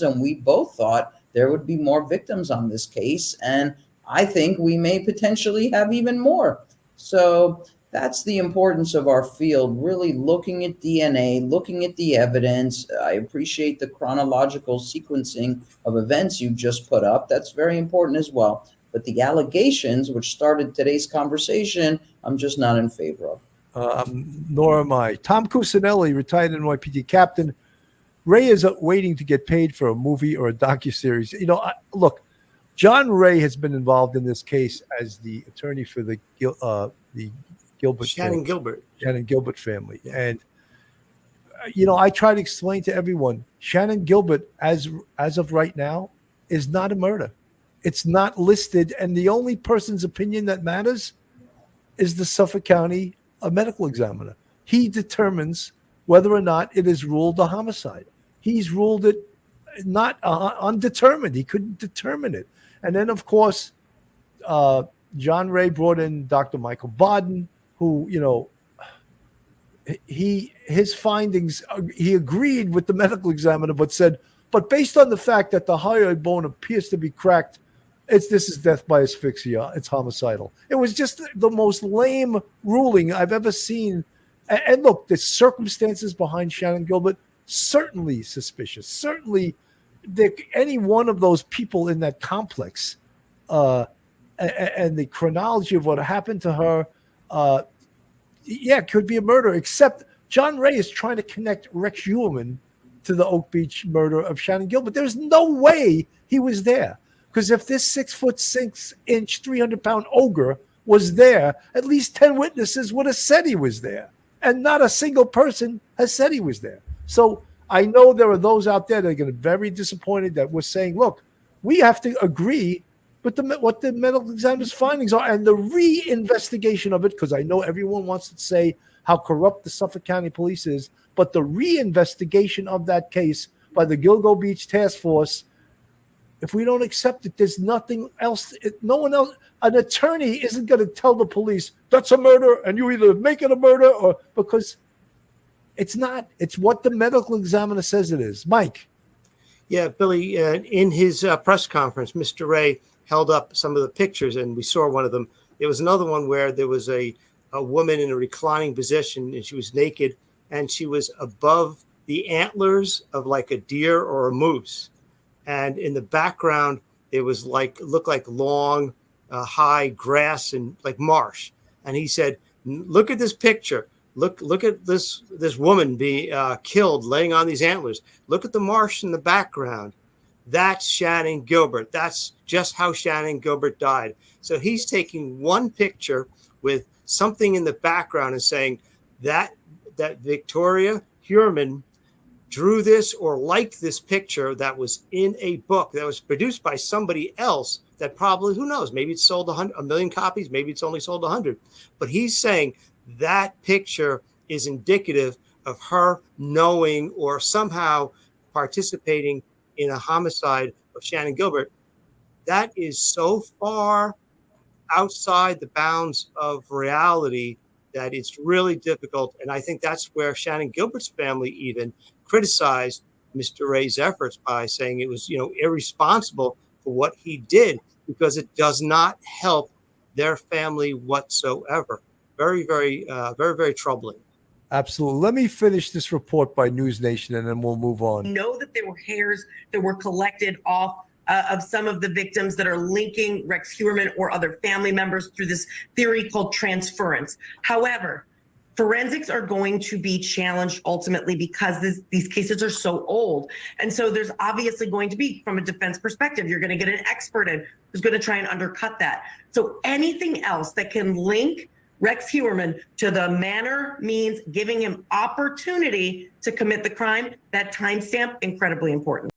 and we both thought there would be more victims on this case. And I think we may potentially have even more. So that's the importance of our field, really looking at DNA, looking at the evidence. I appreciate the chronological sequencing of events you just put up. That's very important as well. But the allegations, which started today's conversation, I'm just not in favor of. Nor am I. Tom Cusinelli, retired NYPD captain. Ray is waiting to get paid for a movie or a docuseries. Look, John Ray has been involved in this case as the attorney for the Gilbert Shannan Gilbert family. And, I try to explain to everyone, Shannan Gilbert, as of right now, is not a murder. It's not listed. And the only person's opinion that matters is the Suffolk County medical examiner. He determines whether or not it is ruled a homicide. He's ruled it not undetermined. He couldn't determine it. And then, of course, John Ray brought in Dr. Michael Baden, who, his findings, he agreed with the medical examiner, but said, but based on the fact that the hyoid bone appears to be cracked, this is death by asphyxia. It's homicidal. It was just the most lame ruling I've ever seen. And look, the circumstances behind Shannan Gilbert, certainly suspicious. Certainly, any one of those people in that complex and the chronology of what happened to her, it could be a murder, except John Ray is trying to connect Rex Heuermann to the Oak Beach murder of Shannan Gilbert. There's no way he was there. Because if this 6'6", 300-pound ogre was there, at least 10 witnesses would have said he was there. And not a single person has said he was there. So I know there are those out there that are going to be very disappointed that we're saying, look, we have to agree with what the medical examiner's findings are and the reinvestigation of it, because I know everyone wants to say how corrupt the Suffolk County Police is, but the reinvestigation of that case by the Gilgo Beach Task Force, if we don't accept it, there's nothing else. No one else, an attorney isn't going to tell the police that's a murder and you either make it a murder or because it's not. It's what the medical examiner says it is. Mike. Yeah, Billy, in his press conference, Mr. Ray held up some of the pictures and we saw one of them. There was another one where there was a woman in a reclining position and she was naked and she was above the antlers of like a deer or a moose. And in the background, it was looked like long, high grass and like marsh. And he said, "Look at this picture. Look at this woman being killed, laying on these antlers. Look at the marsh in the background. That's Shannan Gilbert. That's just how Shannan Gilbert died." So he's taking one picture with something in the background and saying that Victoria Heuermann drew this or liked this picture that was in a book that was produced by somebody else that probably, who knows, maybe it sold 1 million copies, maybe it's only sold 100. But he's saying that picture is indicative of her knowing or somehow participating in a homicide of Shannan Gilbert. That is so far outside the bounds of reality that it's really difficult. And I think that's where Shannan Gilbert's family even criticized Mr. Ray's efforts by saying it was, irresponsible for what he did because it does not help their family whatsoever. Very, very, very, very troubling. Absolutely. Let me finish this report by News Nation and then we'll move on. We know that there were hairs that were collected off of some of the victims that are linking Rex Heuermann or other family members through this theory called transference. However, forensics are going to be challenged ultimately because these cases are so old. And so there's obviously going to be, from a defense perspective, you're going to get an expert in who's going to try and undercut that. So anything else that can link Rex Heuermann to the manner, means, giving him opportunity to commit the crime, that timestamp, incredibly important.